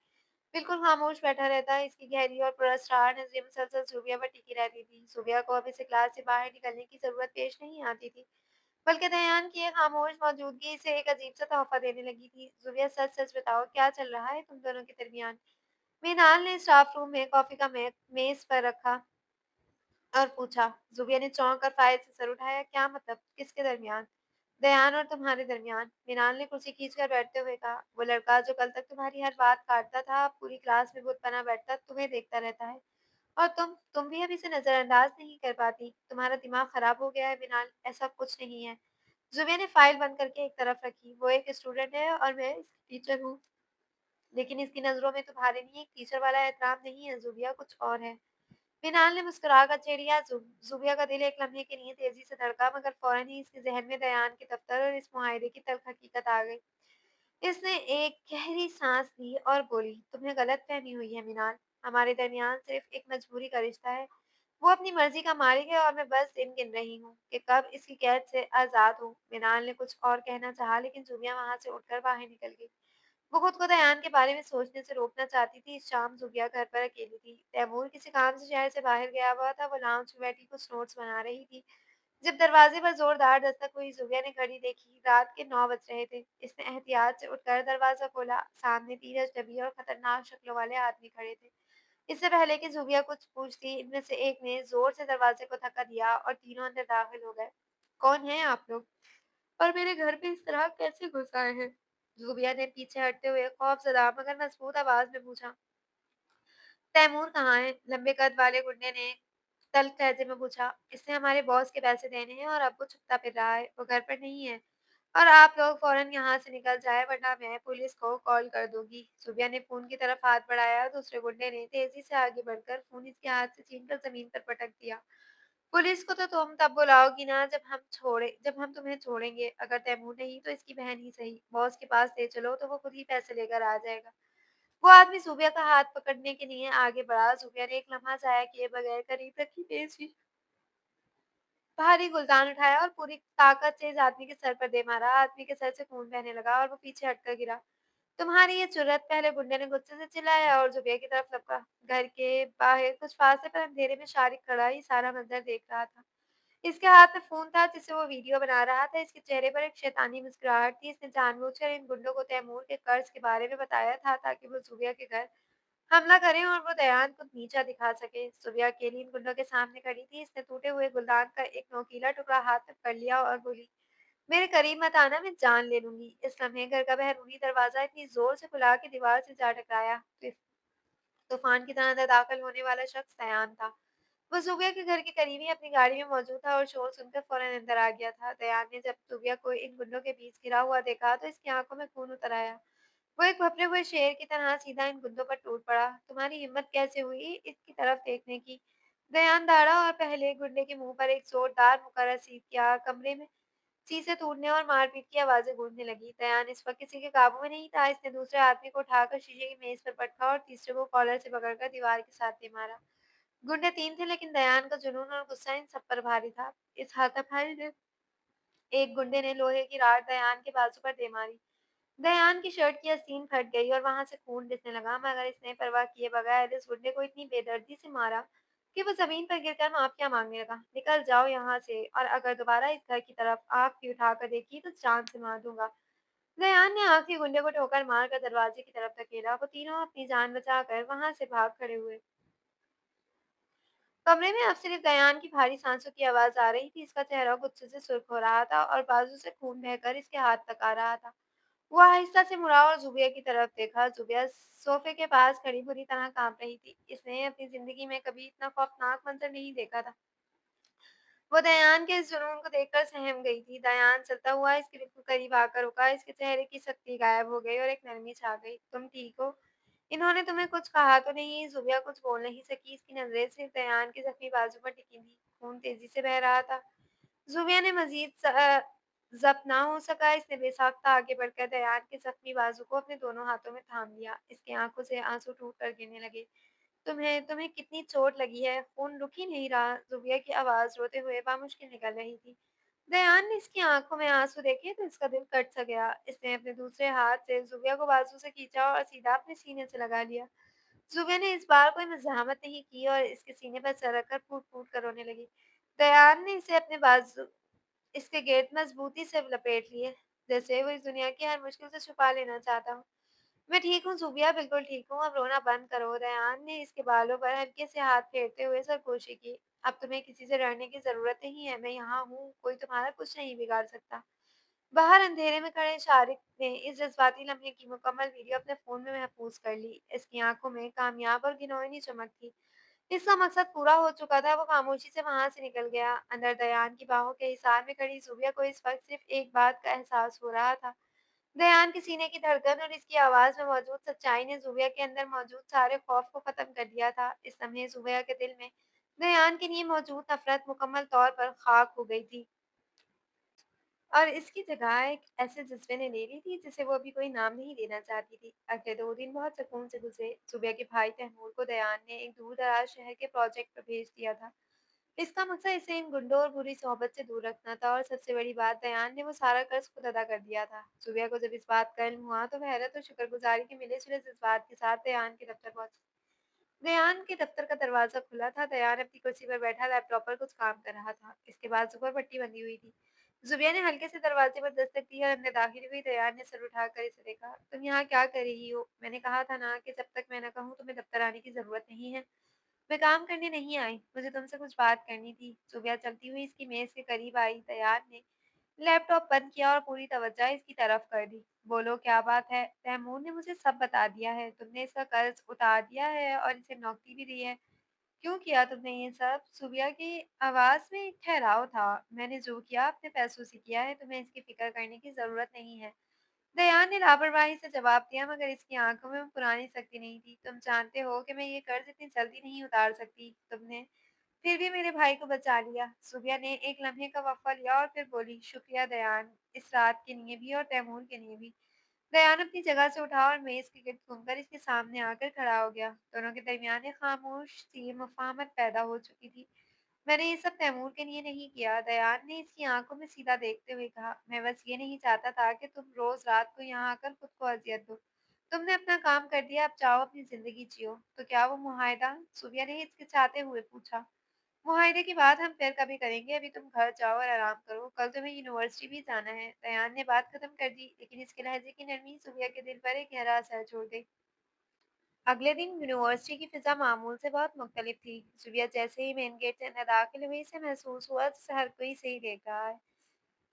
बिल्कुल खामोश बैठा रहता है। इसकी गहरी और पुरस्कार नज़रें मुसलसल ज़ुबिया पर टिकी रहती थी। ज़ुबिया को अब इसे क्लास से बाहर निकलने की ज़रूरत पेश नहीं आती थी। बल्कि दयान की ये खामोश मौजूदगी इसे एक अजीब-सा तोहफ़ा देने लगी थी। ज़ुबिया सच-सच बताओ क्या चल रहा है तुम दोनों के दरमियान? मृणाल ने स्टाफ रूम में कॉफ़ी का मेज़ पर रखा और पूछा। ज़ुबिया ने चौंक कर फाइल से सर उठाया। क्या मतलब? किसके दरमियान? दयान और तुम्हारे दरमियान। मृणाल ने कुर्सी खींचकर बैठते हुए कहा। वो लड़का जो कल तक तुम्हारी हर बात काटता था, अब पूरी क्लास में बुत बना बैठता तुम्हें देखता रहता है। और तुम भी अब इसे नज़रअंदाज नहीं कर पाती। तुम्हारा दिमाग खराब हो गया है मृणाल, ऐसा कुछ नहीं है। ज़ुबिया ने फाइल बंद करके एक तरफ रखी। वो एक स्टूडेंट है और मैं इसकी टीचर हूँ। लेकिन इसकी नज़रों में तुम्हारे लिए एक टीचर वाला एहतराम नहीं है ज़ुबिया, कुछ और है। बिनाल ने मुस्कुराकर छेड़िया। ज़ुबिया का दिल एक लम्हे के लिए तेजी से धड़का, मगर फौरन ही इसके ज़हन में दयान के दफ्तर और इस मुआहदे की तल्ख़ हकीकत आ गई। इसने एक गहरी सांस ली और बोली, तुम्हें गलतफ़हमी हुई है मिनाल। हमारे दरमियान सिर्फ़ एक मजबूरी का रिश्ता है। वो अपनी मर्ज़ी का मालिक है और मैं बस दिन गिन रही हूँ कि कब इसकी कैद से आज़ाद हूँ। मिनाल ने कुछ और कहना चाहा, लेकिन ज़ुबिया वहाँ से उठकर बाहर निकल गई। वो खुद को दयान के बारे में सोचने से रोकना चाहती थी। इस शाम ज़ुबिया घर पर अकेली थी। तैमूर किसी काम से शहर से बाहर गया हुआ था। वो लाउंज में बैठी कुछ नोट्स बना रही थी। जब दरवाजे पर जोरदार दस्तक हुई, ज़ुबिया ने घड़ी देखी। रात के 9 बज रहे थे। इसने एहतियात से उठकर दरवाज़ा खोला। सामने 3 अजनबी और खतरनाक शक्लों वाले आदमी खड़े थे। इससे पहले कि ज़ुबिया कुछ पूछती, इनमें से एक ने ज़ोर से दरवाजे को धक्का दिया और तीनों अंदर दाखिल हो गए। कौन हैं आप लोग? और मेरे घर पे इस तरह कैसे घुस आए हैं? ज़ुबिया ने पीछे हटते हुए खौफज़दा मगर मज़बूत आवाज़ में पूछा। तैमूर कहाँ है? लंबे कद वाले गुंडे ने तल्ख़ लहज़े में पूछा। इसने हमारे बॉस के पैसे देने हैं और अब वो छुपता फिर रहा है। वो घर पर नहीं है। और आप लोग फ़ौरन यहाँ से निकल जाएँ, वरना मैं पुलिस को कॉल कर दूँगी। ज़ुबिया ने फ़ोन की तरफ हाथ बढ़ाया। दूसरे गुंडे ने तेज़ी से आगे बढ़कर फ़ोन इसके हाथ से छीनकर ज़मीन पर पटक दिया। पुलिस को तो तुम तब बुलाओगी ना जब हम तुम्हें छोड़ेंगे। अगर तैमूर नहीं तो इसकी बहन ही सही। बॉस के पास ले चलो तो वो खुद ही पैसे लेकर आ जाएगा। वो आदमी ज़ुबिया का हाथ पकड़ने के लिए आगे बढ़ा। ज़ुबिया ने एक लम्हा ज़ाया किए बगैर करीब रखी मेज़ भारी गुलदान उठाया और पूरी ताकत से इस आदमी के सर पर दे मारा। आदमी के सर से खून बहने लगा और वो पीछे हटकर गिरा। तुम्हारी ये जुर्रत! पहले गुंडे ने गुस्से से चिल्लाया और जुबैर की तरफ लपका। घर के बाहर कुछ फासले पर अंधेरे में शारिक खड़ा ही सारा मंजर देख रहा था। इसके हाथ में फ़ोन था जिससे वो वीडियो बना रहा था। इसके चेहरे पर एक शैतानी मुस्कुराहट थी। इसने जानबूझकर इन गुंडों को तैमूर के कर्ज के बारे में बताया था ताकि वो जुबिया के घर हमला करें और वो दयान को नीचा दिखा सके। जुबिया अकेली इन गुंडों के सामने खड़ी थी। इसने टूटे हुए गुलदान का एक नोकीला टुकड़ा हाथ में पकड़ लिया और बोली, मेरे करीब मत आना, मैं जान ले लूंगी। इस लम्हे घर का बैरूनी दरवाजा इतनी जोर से खुला कि दीवार से जा टकराया। तूफान की तरह अंदर दाखिल होने वाला शख्स दयान था। वो जुबिया के घर के करीब ही अपनी गाड़ी में मौजूद था और शोर सुनकर फौरन अंदर आ गया था। दयान ने जब जुबिया को इन गुंडों के बीच गिरा हुआ देखा तो इसकी आंखों में खून उतर आया। वो एक भपरे हुए शेर की तरह सीधा इन गुंडों पर टूट पड़ा। तुम्हारी हिम्मत कैसे हुई इसकी तरफ देखने की? दयान दौड़ा और पहले गुंडे के मुंह पर एक जोरदार मुक्का रसीद किया। कमरे में शीशे टूटने और मारपीट की आवाजें गूंजने लगी। दयान इस वक्त किसी के काबू में नहीं था। इसने दूसरे आदमी को उठाकर शीशे की मेज पर पटका और तीसरे को कॉलर से पकड़कर दीवार के साथ दे मारा। गुंडे 3 थे, लेकिन दयान का जुनून और गुस्सा इन सब पर भारी था। इस हाथापाई में एक गुंडे ने लोहे की रॉड दयान के बाजू पर दे मारी। दयान की शर्ट की आस्तीन फट गई और वहां से खून रिसने लगा, मगर इसने परवाह किए बगैर इस गुंडे को इतनी बेदर्दी से मारा कि वो जमीन पर गिरकर माफिया मांगने लगा। निकल जाओ यहाँ से, और अगर दोबारा इस घर की तरफ आंख भी उठाकर देखी तो जान से मार दूंगा। दयान ने आखिरी गुंडे को ठोकर मारकर दरवाजे की तरफ धकेला। वो तीनों अपनी जान बचाकर वहां से भाग खड़े हुए। कमरे में अब सिर्फ दयान की भारी सांसों की आवाज आ रही थी। इसका चेहरा गुस्से से सुर्ख हो रहा था और बाजू से खून बहकर इसके हाथ तक आ रहा था। वो आहिस्ता से मुड़ा और जुबिया की तरफ देखा। जुबिया सोफे के पास खड़ी बुरी तरह कांप रही थी। इसने अपनी जिंदगी में कभी इतना खौफनाक मंजर नहीं देखा था। वो दयान के इस जुनून को देखकर सहम गई थी। दयान चलता हुआ इसके बिल्कुल करीब आकर रुका। इसके चेहरे की सख्ती गायब हो गई और एक नरमी छा गई। तुम ठीक हो? इन्होंने तुम्हें कुछ कहा तो नहीं? जुबिया कुछ बोल नहीं सकी। इसकी नजरें सिर्फ दयान की जख्मी बाजू पर टिकी थी। खून तेजी से बह रहा था। जुबिया ने ज़ब्त ना हो सका, इसने बेसाख्ता आगे बढ़कर दयान के ज़ख्मी बाजू को अपने दोनों हाथों में थाम लिया। इसकी आँखों से आँसू टूट कर गिरने लगे। तुम्हें तुम्हें कितनी चोट लगी है? खून रुक ही नहीं रहा। ज़ुबिया की आवाज़ रोते हुए बामुश्किल निकल रही थी। दयान ने इसकी आँखों में आँसू देखे तो इसका दिल कट सा गया। इसने अपने दूसरे हाथ से ज़ुबिया को बाजू से खींचा और सीधा अपने सीने से लगा लिया। ज़ुबिया ने इस बार कोई मज़ाहमत नहीं की और इसके सीने पर सर रखकर फूट-फूट कर रोने लगी। दयान ने इसे अपने बाजू इसके गिर्द मज़बूती से लपेट लिए, जैसे वो इस दुनिया की हर मुश्किल से छुपा लेना चाहता हो। मैं ठीक हूँ ज़ुबिया, बिल्कुल ठीक हूँ, अब रोना बंद करो। रेहान ने इसके बालों पर हल्के से हाथ फेरते हुए सरगोशी की। अब तुम्हें किसी से डरने की ज़रूरत नहीं है, मैं यहाँ हूँ, कोई तुम्हारा कुछ नहीं बिगाड़ सकता। बाहर अंधेरे में खड़े शारिक ने इस जज़्बाती लम्हे की मुकम्मल वीडियो अपने फ़ोन में महफ़ूज़ कर ली। इसकी आँखों में कामयाब और घिनौनी चमक थी। इसका मकसद पूरा हो चुका था, वो खामोशी से वहाँ से निकल गया। अंदर दयान की बाहों के हिसार में खड़ी ज़ुबिया को इस वक़्त सिर्फ़ एक बात का एहसास हो रहा था। दयान के सीने की धड़कन और इसकी आवाज़ में मौजूद सच्चाई ने ज़ुबिया के अंदर मौजूद सारे खौफ को ख़त्म कर दिया था। इस लम्हे ज़ुबिया के दिल में दयान के लिए मौजूद नफ़रत मुकम्मल तौर पर ख़ाक हो गई थी और इसकी जगह एक ऐसे जज़्बे ने ले ली थी जिसे वो अभी कोई नाम नहीं देना चाहती थी। अगले 2 दिन बहुत सुकून से गुज़रे। ज़ुबिया के भाई तैमूर को दयान ने एक दूर-दराज़ शहर के प्रोजेक्ट पर भेज दिया था। इसका मकसद इसे इन गुंडों और बुरी सोहबत से दूर रखना था और सबसे बड़ी बात, दयान ने वो सारा कर्ज खुद अदा कर दिया था। सुबह को जब इस बात का इल्म हुआ तो वह हैरत और शुक्रगुजारी के मिले-जुले जज्बात के साथ दयान के दफ्तर पहुंची। दयान के दफ्तर का दरवाजा खुला था। दयान अपनी कुर्सी पर बैठा लैपटॉप पर कुछ काम कर रहा था। इसके बाजू पर पट्टी बंधी हुई थी। जुबिया ने हल्के से दरवाजे पर दस्तक दी और अंदर दाखिल हुई। दयान ने सर उठाकर इसे देखा। तुम यहाँ क्या कर रही हो? मैंने कहा था ना कि जब तक मैं न कहूँ तुम्हें दफ्तर आने की जरूरत नहीं है। मैं काम करने नहीं आई, मुझे तुमसे कुछ बात करनी थी। सुबह चलती हुई इसकी मेज के करीब आई। दयान ने लैपटॉप बंद किया और पूरी तवज्जो इसकी तरफ कर दी। बोलो क्या बात है? तैमूर ने मुझे सब बता दिया है। तुमने इसका कर्ज उतार दिया है और इसे नौकरी भी दी है। क्यों किया तुमने ये सब? सुबिया की आवाज में एक ठहराव था। मैंने जो किया अपने पैसों से किया है, तुम्हें इसकी फिक्र करने की जरूरत नहीं है। दयान ने लापरवाही से जवाब दिया, मगर इसकी आंखों में वो पुरानी सख्ती नहीं थी। तुम जानते हो कि मैं ये कर्ज इतनी जल्दी नहीं उतार सकती। तुमने फिर भी मेरे भाई को बचा लिया। सुबिया ने एक लम्हे का वक़्फ़ा लिया और फिर बोली, शुक्रिया दयान, इस रात के लिए भी और तैमूर के लिए भी। दयान अपनी जगह से उठा और मेज़ के गिर्द घूमकर इसके सामने आकर खड़ा हो गया। दोनों के दरमियान एक खामोश सी मुफ़ाहमत पैदा हो चुकी थी। मैंने ये सब तैमूर के लिए नहीं किया। दयान ने इसकी आंखों में सीधा देखते हुए कहा, मैं बस ये नहीं चाहता था कि तुम रोज रात को यहाँ आकर खुद को अजियत दो। तुमने अपना काम कर दिया, अब चाहो अपनी जिंदगी जियो। तो क्या वो मुआहदा? सुबिया ने हिचकिचाते हुए पूछा। मुआहदे की बात हम फिर कभी करेंगे, अभी तुम घर जाओ और आराम करो, कल तुम्हें यूनिवर्सिटी भी जाना है। दयान ने बात खत्म कर दी, लेकिन इसके लहजे की नरमी सुबिया के दिल पर एक गहरा असर छोड़ गई। अगले दिन यूनिवर्सिटी की फिजा मामूल से बहुत मुख्तलिफ थी। सुबिया जैसे ही मेन गेट से अंदर दाखिल हुई, से महसूस हुआ जैसे हर कोई सही देख रहा है।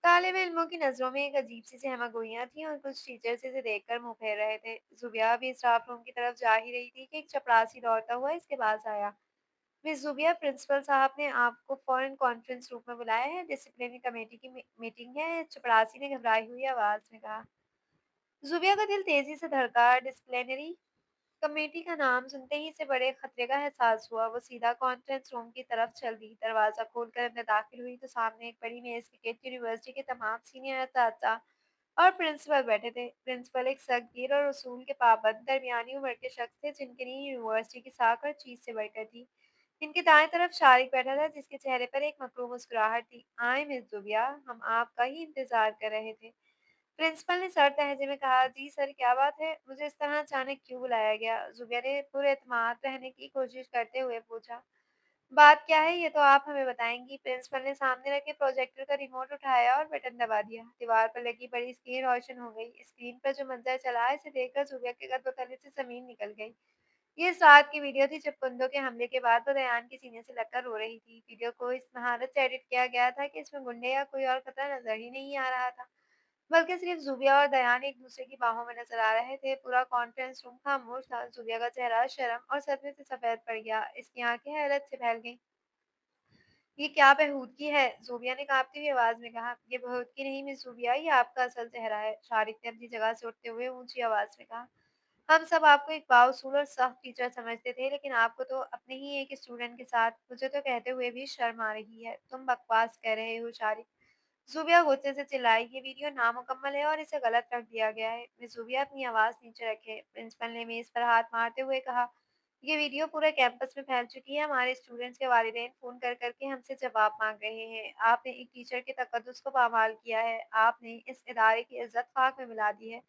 तालिब इल्मों की नजरों में एक अजीब सी सहमगोइयां थी और कुछ टीचर्स इसे देखकर मुंह फेर रहे थे। जुबिया भी स्टाफ रूम की तरफ जा ही रही थी कि एक चपरासी दौड़ता हुआ इसके पास आया। मिस जुबिया, प्रिंसिपल साहब ने आपको फौरन कॉन्फ्रेंस रूम में बुलाया है, डिसिप्लिनरी कमेटी की मीटिंग है, चपरासी ने घबराई हुई आवाज में कहा। जुबिया का दिल तेजी से धड़का। डिसिप्लिनरी कमेटी का नाम सुनते ही इसे बड़े खतरे का एहसास हुआ। वो सीधा कॉन्फ्रेंस रूम की तरफ चल दी। दरवाजा खोलकर अंदर दाखिल हुई तो सामने एक बड़ी मेज के गेट यूनिवर्सिटी के तमाम सीनियर असातिज़ा और प्रिंसिपल बैठे थे। प्रिंसिपल एक सगीर और उसूल के पाबंद दरमियानी उम्र के शख्स थे, जिनके लिए यूनिवर्सिटी की साख हर चीज से बढ़कर थी। इनके दाएं तरफ शारिक बैठा था, जिसके चेहरे पर एक मकरूम मुस्कुराहट थी। आए मिस जुबिया, हम आपका ही इंतजार कर रहे थे। प्रिंसिपल ने सर लहजे में कहा, जी सर, क्या बात है? मुझे इस तरह अचानक क्यों बुलाया गया? जुबिया ने पुरएतमाद रहने की कोशिश करते हुए पूछा। बात क्या है ये तो आप हमें बताएंगी। प्रिंसिपल ने सामने रखे प्रोजेक्टर का रिमोट उठाया और बटन दबा दिया। दीवार पर लगी बड़ी स्क्रीन रोशन हो गई। स्क्रीन पर जो मंजर चला, इसे देखकर जुबिया के कदमों तले से जमीन निकल गई। ये इस रात की वीडियो थी जब कुंदों के हमले के बाद वो दयान के सीने से लगकर रो रही थी। वीडियो को इस महारत से एडिट किया गया था कि इसमें गुंडे या कोई और खतरा नजर ही नहीं आ रहा था, बल्कि सिर्फ ज़ुबिया और दयान एक दूसरे की बाहों में नज़र आ रहे थे। पूरा कॉन्फ्रेंस रूम खामोश था। ज़ुबिया का चेहरा शर्म और सदमे से सफ़ेद पड़ गया। इसकी आंखें हैरत से फैल गईं। ये क्या बहूदगी है? ज़ुबिया ने काँपती हुई आवाज़ में कहा। ये बहूदगी नहीं मिस ज़ुबिया, ये आपका असल चेहरा है। शारिक ने अपनी जगह से उठते हुए ऊँची आवाज़ में कहा। हम सब आपको एक बाउसूल और सख्त टीचर समझते थे, लेकिन आपको तो अपने ही एक स्टूडेंट के साथ मुझे तो कहते हुए भी शर्म आ रही है। तुम बकवास कह रहे हो शारिक। ज़ूबिया गुस्से से चिल्लाई, "ये वीडियो नामुकम्मल है और इसे गलत रख दिया गया है।" मिस ज़ूबिया अपनी आवाज़ नीचे रखे। प्रिंसिपल ने मेज़ पर हाथ मारते हुए कहा, "ये वीडियो पूरे कैंपस में फैल चुकी है। हमारे स्टूडेंट्स के वालिदैन फ़ोन कर कर के हमसे जवाब माँग रहे हैं। आपने एक टीचर के तकद्दुस को पामाल किया है। आपने इस इदारे की इज़्ज़त ख़ाक में मिला दी है।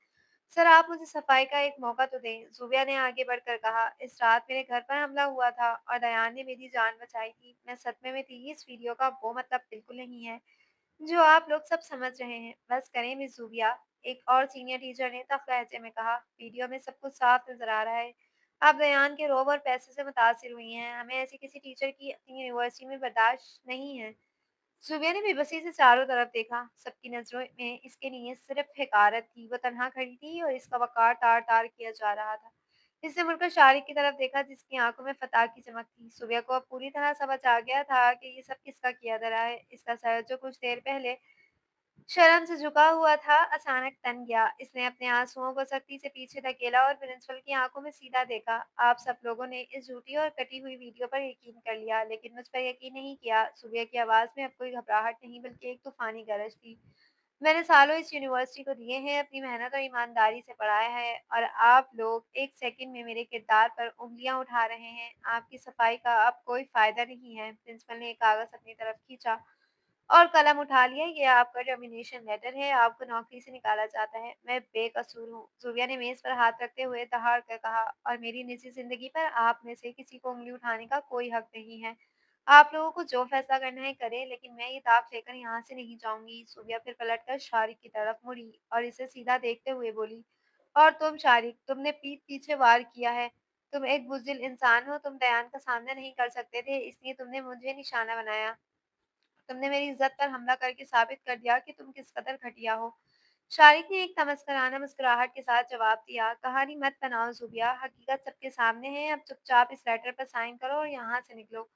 सर, आप मुझे सफाई का एक मौका तो दें।" ज़ुबिया ने आगे बढ़कर कहा, "इस रात मेरे घर पर हमला हुआ था और दयान ने मेरी जान बचाई थी। मैं सदमे में थी। इस वीडियो का वो मतलब बिल्कुल नहीं है जो आप लोग सब समझ रहे हैं। बस करें मिस ज़ूबिया।" एक और सीनियर टीचर ने तल्ख़ लहज़े में कहा, "वीडियो में सब कुछ साफ नज़र आ रहा है। आप दयान के रोब और पैसे से मुतासिर हुई हैं। हमें ऐसी किसी टीचर की अपनी यूनिवर्सिटी में बर्दाश्त नहीं है।" ज़ुबिया ने बेबसी से चारों तरफ देखा। सबकी नज़रों में इसके लिए सिर्फ़ हक़ारत थी। वो तन्हा खड़ी थी और इसका वक़ार तार-तार किया जा रहा था। इसने मुड़कर शारिक की तरफ देखा जिसकी आँखों में फ़तह की चमक थी। ज़ुबिया को अब पूरी तरह समझ आ गया था कि ये सब किसका किया धरा है। इसका सर जो कुछ देर पहले शर्म से झुका हुआ था, अचानक तन गया। इसने अपने आँसुओं को सख्ती से पीछे धकेला और प्रिंसिपल की आँखों में सीधा देखा। आप सब लोगों ने इस झूठी और कटी हुई वीडियो पर यकीन कर लिया, लेकिन मुझ पर यकीन नहीं किया। सुबह की आवाज़ में अब कोई घबराहट नहीं, बल्कि एक तूफ़ानी गरज थी। मैंने सालों इस यूनिवर्सिटी को दिए हैं, अपनी मेहनत और ईमानदारी से पढ़ाया है और आप लोग एक सेकंड में मेरे किरदार पर उँगलियाँ उठा रहे हैं। आपकी सफाई का अब कोई फ़ायदा नहीं है। प्रिंसिपल ने एक कागज़ अपनी तरफ खींचा और कलम उठा लिया। ये आपका टर्मिनेशन लेटर है, आपको नौकरी से निकाला जाता है। मैं बेकसूर हूँ। ज़ुबिया ने मेज़ पर हाथ रखते हुए दहाड़ कर कहा, और मेरी निजी ज़िंदगी पर आप में से किसी को उँगली उठाने का कोई हक नहीं है। आप लोगों को जो फैसला करना है करें, लेकिन मैं ये दाग लेकर यहाँ से नहीं जाऊँगी। ज़ुबिया फिर पलटकर शारिक की तरफ मुड़ी और इसे सीधा देखते हुए बोली, और तुम शारिक, तुमने पीठ पीछे वार किया है। तुम एक बुज़दिल इंसान हो, तुम दयान का सामना नहीं कर सकते थे, इसलिए तुमने मुझे निशाना बनाया। तुमने मेरी इज़्ज़त पर हमला करके साबित कर दिया कि तुम किस कदर घटिया हो। शारिक ने एक तमस्कराना मुस्कुराहट के साथ जवाब दिया, कहानी मत बनाओ ज़ुबिया, हकीकत सबके सामने है। अब चुपचाप इस लेटर पर साइन करो और यहाँ से निकलो।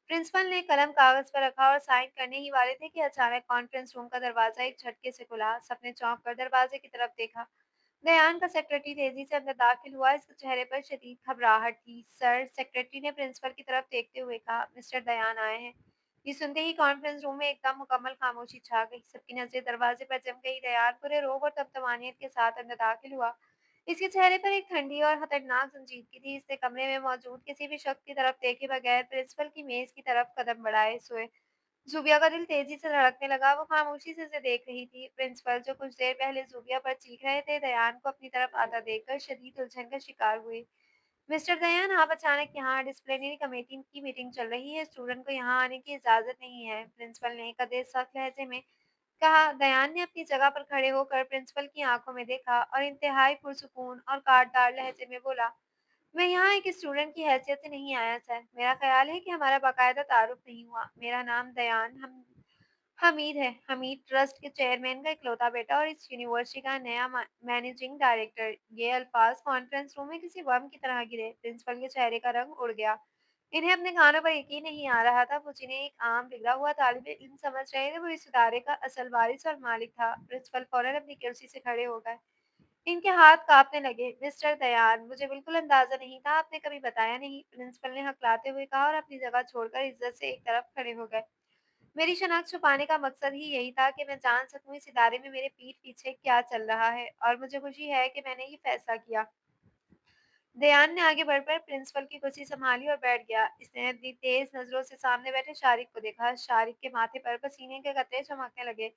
प्रिंसिपल ने कलम कागज़ पर रखा और साइन करने ही वाले थे कि अचानक कॉन्फ्रेंस रूम का दरवाज़ा एक झटके से खुला। सबने चौंक कर दरवाज़े की तरफ देखा। दयान का सेक्रेटरी तेज़ी से अंदर दाखिल हुआ। इसके चेहरे पर शदीद घबराहट थी। सर, सेक्रेटरी ने प्रिंसिपल की तरफ देखते हुए कहा, मिस्टर दयान आए हैं। ये सुनते ही कॉन्फ्रेंस रूम में एकदम मुकम्मल खामोशी छा गई। सबकी नज़रें दरवाजे पर जम गई। दयान पूरे रोब और तमतमानियत के साथ अंदर दाखिल हुआ। इसके चेहरे पर एक ठंडी और खतरनाक संजीदगी थी। इसने कमरे में मौजूद किसी भी शख्स की तरफ देखे बगैर प्रिंसिपल की मेज़ की तरफ कदम बढ़ाए सोए। ज़ुबिया का दिल तेज़ी से धड़कने लगा। वो खामोशी से उसे देख रही थी। प्रिंसिपल, जो कुछ देर पहले ज़ुबिया पर चीख रहे थे, दयान को अपनी तरफ आता देखकर शदीद उलझन का शिकार हुए। मिस्टर दयान, आप अचानक यहाँ, डिसिप्लिनरी कमेटी की मीटिंग चल रही है, स्टूडेंट को यहाँ आने की इजाज़त नहीं है। प्रिंसिपल ने कदे सख्त लहजे में कहा। दयान ने अपनी जगह पर खड़े होकर प्रिंसिपल की आंखों में देखा और इंतहाई पुरसुकून और कांटदार लहजे में बोला, मैं यहाँ एक स्टूडेंट की हैसियत से नहीं आया सर। मेरा ख़्याल है कि हमारा बाकायदा तारुफ़ नहीं हुआ। मेरा नाम दयान हमीद है। हमीद ट्रस्ट के चेयरमैन का इकलौता बेटा और इस यूनिवर्सिटी का नया मैनेजिंग डायरेक्टर। ये अल्फाज कॉन्फ्रेंस रूम में किसी बम की तरह गिरे। प्रिंसिपल के चेहरे का रंग उड़ गया। इन्हें अपने कानों पर यकीन नहीं आ रहा था। वो जिन्हें एक आम बिगड़ा हुआ तालिब इल्म समझ रहे थे, वो इस इदारे का असल वारिस और मालिक था। प्रिंसिपल फौरन अपनी कुर्सी से खड़े हो गए। इनके हाथ कांपने लगे। मिस्टर दयान, मुझे बिल्कुल अंदाजा नहीं था, आपने कभी बताया नहीं। प्रिंसिपल ने हकलाते हुए कहा और अपनी जगह छोड़कर इज्जत से एक तरफ खड़े हो गए। मेरी शनाख्त छुपाने का मकसद ही यही था कि मैं जान सकूं इस इदारे में मेरे पीठ पीछे क्या चल रहा है, और मुझे खुशी है कि मैंने ये फैसला किया। दयान ने आगे बढ़कर प्रिंसिपल की कुर्सी संभाली और बैठ गया। इसने अपनी तेज नजरों से सामने बैठे शारिक को देखा। शारिक के माथे पर पसीने के कतरे चमकने लगे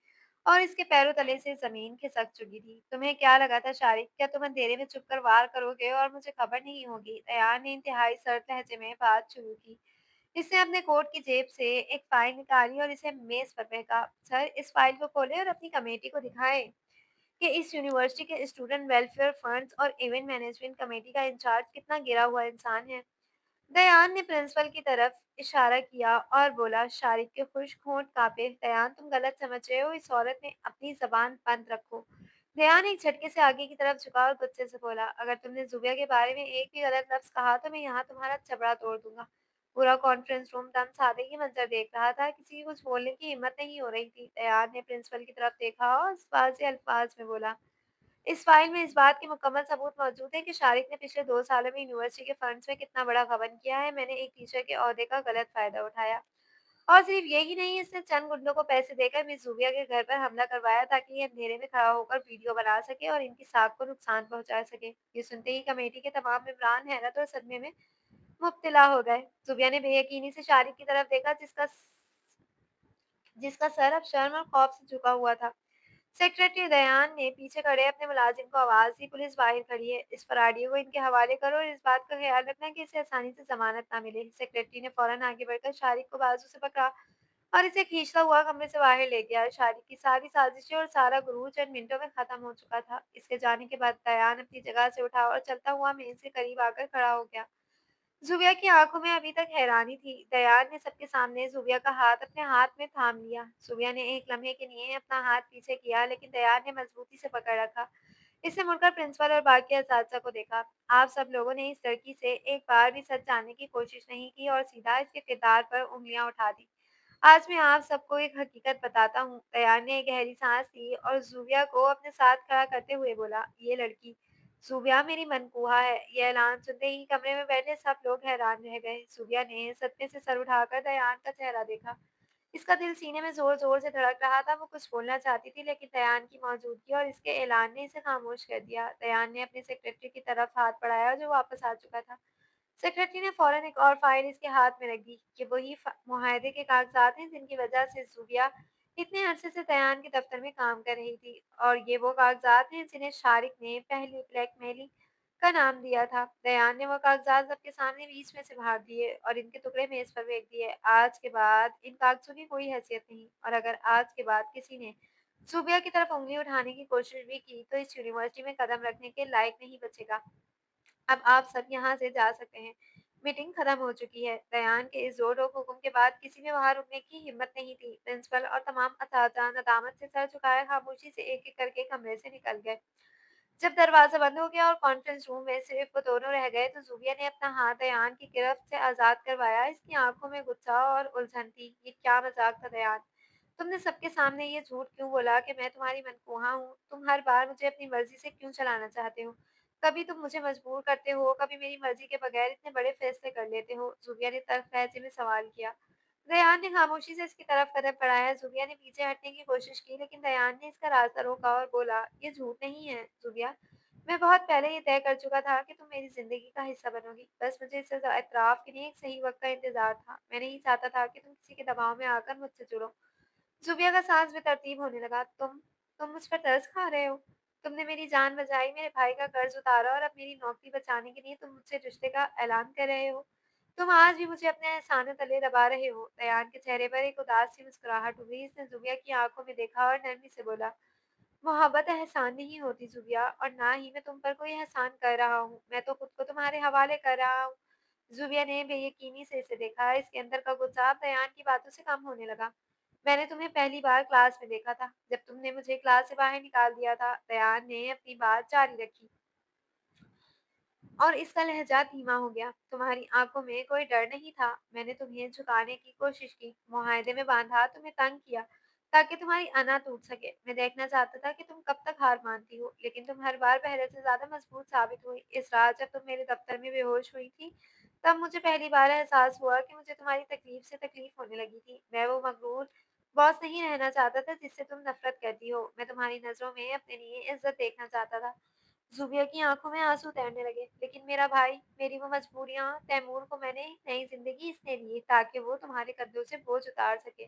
और इसके पैरों तले से जमीन खिसक चुकी थी। तुम्हें क्या लगा था शारिक, क्या तुम अंधेरे में छुपकर वार करोगे और मुझे खबर नहीं होगी? दयान ने इंतहाई सर्द लहजे में बात शुरू की। इसने अपने कोट की जेब से एक फाइल निकाली और इसे मेज पर फेंका। सर, इस फाइल को खोलें और अपनी कमेटी को दिखाएं कि इस यूनिवर्सिटी के स्टूडेंट वेलफेयर फंड्स और इवेंट मैनेजमेंट कमेटी का इंचार्ज कितना गिरा हुआ इंसान है। दयान ने प्रिंसिपल की तरफ इशारा किया और बोला। शारिक के खुश्क होंठ कांपे। दयान, तुम गलत समझ रहे हो, इस औरत ने अपनी जबान बंद रखो। दयान एक झटके से आगे की तरफ झुका और गुस्से से बोला, अगर तुमने जुबिया के बारे में एक भी गलत लफ्ज कहा तो मैं यहाँ तुम्हारा जबड़ा तोड़ दूंगा। पूरा कॉन्फ्रेंस रूम दम साधे ये मंजर देख रहा था। किसी की कुछ बोलने की हिम्मत नहीं हो रही थी। दयान ने प्रिंसिपल की तरफ देखा और वाज़े अल्फाज में बोला, इस फाइल में इस बात के मुकम्मल सबूत मौजूद हैं कि शारिक ने पिछले 2 सालों में यूनिवर्सिटी के फंड्स में कितना बड़ा गबन किया है। मैंने एक टीचर के ओहदे का गलत फ़ायदा उठाया। और सिर्फ यही नहीं, इसने चंद गुंडों को पैसे देकर मिस ज़ूबिया के घर पर हमला करवाया ताकि ये अंधेरे में खड़ा होकर वीडियो बना सके और इनकी साख को नुकसान पहुंचा सके। ये सुनते ही कमेटी के तमाम मेंबरान हैरत और सदमे में मुब्तला हो गए। ज़ूबिया ने बेयकीनी से शारिक की तरफ देखा, जिसका सर अब शर्म और खौफ से झुका हुआ था। सेक्रेटरी दयान ने पीछे खड़े अपने मुलाजिम को आवाज दी, पुलिस बाहर खड़ी है, इस फराडियो को इनके हवाले करो और इस बात का ख्याल रखना कि इसे आसानी से जमानत ना मिले। सेक्रेटरी ने फौरन आगे बढ़कर शारिक को बाजू से पकड़ा और इसे खींचता हुआ कमरे से बाहर ले गया। शारिक की सारी साजिशें और सारा गुरूर चंद मिनटों में खत्म हो चुका था। इसके जाने के बाद दयान अपनी जगह से उठा और चलता हुआ मेज के करीब आकर खड़ा हो गया। ज़ुबिया की आँखों में अभी तक हैरानी थी। दयान ने सबके सामने ज़ुबिया का हाथ अपने हाथ में थाम लिया। ज़ुबिया ने एक लम्हे के लिए अपना हाथ पीछे किया, लेकिन दयान ने मजबूती से पकड़ रखा। इसने मुड़कर प्रिंसिपल और बाकी असातिज़ा को देखा। आप सब लोगों ने इस लड़की से एक बार भी सच जानने की कोशिश नहीं की और सीधा इसके किरदार पर उँगलियाँ उठा दी। आज मैं आप सबको एक हकीकत बताता हूँ। दयान ने एक गहरी सांस ली और ज़ुबिया को अपने साथ खड़ा करते हुए बोला, ये लड़की ज़ुबिया मेरी मनकूहा है। यह ऐलान सुनते ही कमरे में बैठे सब लोग हैरान रह गए। ज़ुबिया ने सदमे से सर उठाकर दयान का चेहरा देखा। इसका दिल सीने में ज़ोर-ज़ोर से धड़क रहा था। वो कुछ बोलना चाहती थी, लेकिन दयान की मौजूदगी और इसके ऐलान ने इसे खामोश कर दिया। दयान ने अपने सेक्रेटरी की तरफ हाथ बढ़ाया, जो वापस आ चुका था। सेक्रेटरी ने फौरन एक और फाइल इसके हाथ में रख दी। ये वही मुआहदे के कागजात हैं जिनकी वजह से ज़ुबिया इतने अरसे से दयान के दफ्तर में काम कर रही थी, और ये वो कागजात हैं जिन्हें शारिक ने पहले ब्लैकमेलिंग का नाम दिया था। दयान ने वो कागजात सबके सामने बीच में से फाड़ दिए और इनके टुकड़े मेज पर फेंक दिए। आज के बाद इन कागजों की कोई हैसियत नहीं, और अगर आज के बाद किसी ने ज़ुबिया की तरफ उँगली उठाने की कोशिश भी की तो इस यूनिवर्सिटी में कदम रखने के लायक नहीं बचेगा। अब आप सब यहाँ से जा सकते हैं। मीटिंग खत्म हो चुकी है। दयान के इस जोर-टोक हुक्म के बाद किसी में बाहर रुकने की हिम्मत नहीं थी। प्रिंसिपल और तमाम असातिज़ा नदामत से सर झुकाए खामोशी से एक-एक करके कमरे से निकल गए। जब दरवाज़ा बंद हो गया और कॉन्फ्रेंस रूम में सिर्फ वो दोनों रह गए, तो ज़ुबिया ने अपना हाथ दयान की गिरफ्त से आज़ाद करवाया। इसकी आँखों में गुस्सा और उलझन थी। ये क्या मज़ाक था दयान? तुमने सबके सामने ये झूठ क्यों बोला कि मैं तुम्हारी मनकूहा हूँ? तुम हर बार मुझे अपनी मर्ज़ी से क्यों चलाना चाहते हो? कभी तुम मुझे मजबूर करते हो, कभी मेरी मर्ज़ी के बगैर इतने बड़े फैसले कर लेते हो। ज़ुबिया ने तल्ख़ लहज़े में सवाल किया। दयान ने खामोशी से इसकी तरफ कदम बढ़ाया। ज़ुबिया ने पीछे हटने की कोशिश की, लेकिन दयान ने इसका रास्ता रोका और बोला, ये झूठ नहीं है ज़ुबिया। मैं बहुत पहले ये तय कर चुका था कि तुम मेरी ज़िंदगी का हिस्सा बनोगी। बस मुझे इस एतराफ़ के लिए एक सही वक़्त का इंतज़ार था। मैं नहीं चाहता था कि तुम किसी के दबाव में आकर मुझसे जुड़ो। ज़ुबिया का साँस बेतरतीब होने लगा। तुम मुझ पर तरस खा रहे हो? तुमने मेरी जान बचाई, मेरे भाई का कर्ज़ उतारा और अब मेरी नौकरी बचाने के लिए तुम मुझसे रिश्ते का ऐलान कर रहे हो। तुम आज भी मुझे अपने एहसानों तले दबा रहे हो। दयान के चेहरे पर एक उदास सी मुस्कुराहट उभरी। उसने ज़ुबिया की आँखों में देखा और नरमी से बोला, मोहब्बत एहसान नहीं होती ज़ुबिया, और ना ही मैं तुम पर कोई एहसान कर रहा हूँ। मैं तो खुद को तुम्हारे हवाले कर रहा हूँ। ज़ुबिया ने बेयकीनी से इसे देखा। इसके अंदर का गुस्सा अब दयान की बातों से कम होने लगा। मैंने तुम्हें पहली बार क्लास में देखा था, जब तुमने मुझे क्लास से बाहर निकाल दिया था। दयान ने अपनी बात जारी रखी और इसका लहजा धीमा हो गया। तुम्हारी आंखों में कोई डर नहीं था। मैंने तुम्हें झुकाने की कोशिश की, मुआहदे में बांधा, तुम्हें तंग किया ताकि तुम्हारी अना टूट सके। मैं देखना चाहता था कि तुम कब तक हार मानती हो, लेकिन तुम हर बार पहले से ज्यादा मजबूत साबित हुई। इस रात जब तुम मेरे दफ्तर में बेहोश हुई थी, तब मुझे पहली बार एहसास हुआ कि मुझे तुम्हारी तकलीफ से तकलीफ होने लगी थी। मैं वो मगरूर बॉस नहीं रहना चाहता था जिससे तुम नफरत करती हो। मैं तुम्हारी नजरों में अपने लिए इज्जत देखना चाहता था। ज़ुबिया की आँखों में आँसू तैरने लगे। लेकिन मेरा भाई, मेरी वो मजबूरियाँ, तैमूर को मैंने नई ज़िंदगी इसलिए दी ताकि वो तुम्हारे कंधों से बोझ उतार सके।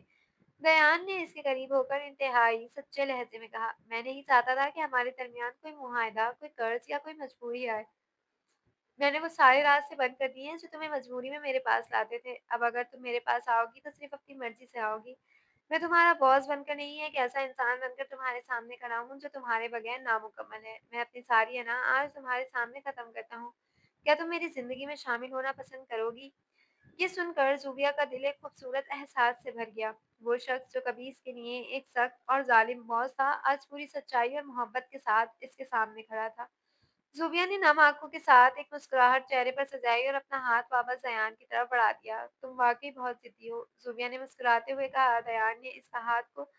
दयान ने इसके करीब होकर इंतहाई सच्चे लहजे में कहा, मैं नहीं चाहता था कि हमारे दरमियान कोई मुआहदा, कोई कर्ज या कोई मजबूरी आए। मैंने वो सारे रास्ते बंद कर दिए हैं जो तुम्हें मजबूरी में मेरे पास लाते थे। अब अगर तुम मेरे पास आओगी तो सिर्फ अपनी मर्जी से आओगी। मैं तुम्हारा बॉस बनकर नहीं, एक ऐसा इंसान बनकर तुम्हारे सामने खड़ा हूँ जो तुम्हारे बगैर नामुकम्मल है। मैं अपनी सारी अना आज तुम्हारे सामने खत्म करता हूँ। क्या तुम मेरी जिंदगी में शामिल होना पसंद करोगी? ये सुनकर ज़ुबिया का दिल एक खूबसूरत एहसास से भर गया। वो शख्स जो कभी इसके लिए एक सख्त और जालिम बॉस था, आज पूरी सच्चाई और मोहब्बत के साथ इसके सामने खड़ा था। ज़ुबिया ने नम आँखों के साथ एक मुस्कुराहट चेहरे पर सजाई और अपना हाथ वापस दयान की तरफ बढ़ा दिया। तुम वाक़ई बहुत ज़िद्दी हो, ज़ुबिया ने मुस्कुराते हुए कहा। दयान ने इसका हाथ को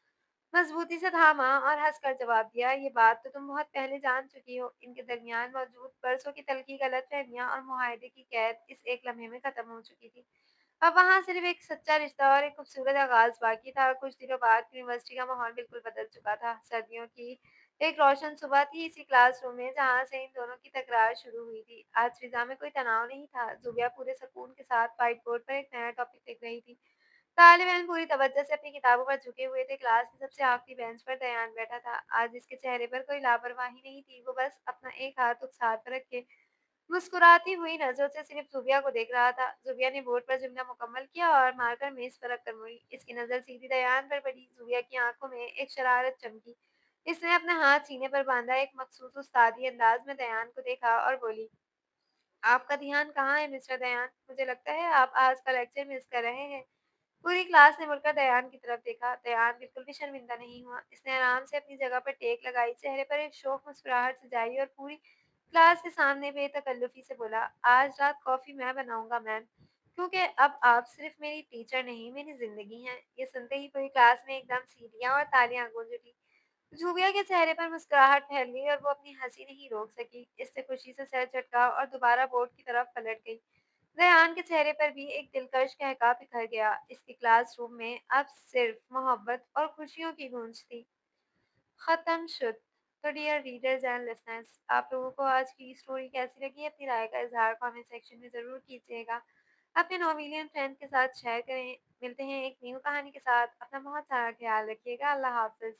मज़बूती से थामा और हँसकर जवाब दिया, ये बात तो तुम बहुत पहले जान चुकी हो। इनके दरमियान मौजूद बरसों की तल्ख़ी गलतफ़हमियाँ और मुआहदे की कैद इस एक लम्हे में ख़त्म हो चुकी थी। अब वहाँ सिर्फ़ एक सच्चा रिश्ता और एक खूबसूरत आगाज़ बाकी था। कुछ दिनों बाद यूनिवर्सिटी का माहौल बिल्कुल बदल चुका था। सर्दियों की एक रोशन सुबह थी इसी क्लासरूम में जहाँ से इन दोनों की तकरार शुरू हुई थी। आज फ़िज़ा में कोई तनाव नहीं था। ज़ुबिया पूरे सुकून के साथ व्हाइट बोर्ड पर एक नया टॉपिक लिख रही थी। तालिब इल्म पूरी तवज्जो से अपनी किताबों पर झुके हुए थे। क्लास की सबसे आखिरी बेंच पर दयान बैठा था। आज इसके चेहरे पर कोई लापरवाही नहीं थी। वो बस अपना एक हाथ उस हाथ पर रख के मुस्कुराती हुई नज़रों से सिर्फ ज़ुबिया को देख रहा था। ज़ुबिया ने बोर्ड पर जुमला मुकम्मल किया और मार्कर मेज़ पर रखकर मुड़ी। इसकी नज़र सीधी दयान पर पड़ी। ज़ुबिया की आंखों में एक शरारत चमकी। इसने अपना हाथ सीने पर बांधा एक मखसूस उस्तादी अंदाज में दयान को देखा और बोली, आपका ध्यान कहाँ है मिस्टर दयान? मुझे लगता है आप आज का लेक्चर मिस कर रहे हैं। पूरी क्लास ने मुड़कर दयान की तरफ देखा। दयान बिल्कुल भी शर्मिंदा नहीं हुआ। इसने आराम से अपनी जगह पर टेक लगाई, चेहरे पर एक शौक मुस्कुराहट सजाई और पूरी क्लास के सामने बेतकल्लुफ़ी से बोला, आज रात कॉफ़ी मैं बनाऊँगा मैम, क्योंकि अब आप सिर्फ़ मेरी टीचर नहीं, मेरी ज़िंदगी हैं। ये सुनते ही पूरी क्लास में एकदम सीटियाँ और तालियाँ गूंज उठी। जूबिया के चेहरे पर मुस्कुराहट फैल गई और वो अपनी हंसी नहीं रोक सकी। इससे खुशी से सर झटका और दोबारा बोर्ड की तरफ पलट गई। रेहान के चेहरे पर भी एक दिलकश कहका बिखर गया। इसकी क्लासरूम में अब सिर्फ मोहब्बत और खुशियों की गूंज थी। खत्म शुद। तो डियर रीडर्स एंड लिसनर्स, आप लोगों को आज की स्टोरी कैसी लगी? अपनी राय का इजहार कमेंट सेक्शन में ज़रूर कीजिएगा। अपने नोवेलियन फ्रेंड के साथ शेयर करें। मिलते हैं एक न्यू कहानी के साथ। अपना बहुत सारा ख्याल रखिएगा। अल्लाह हाफ़िज़।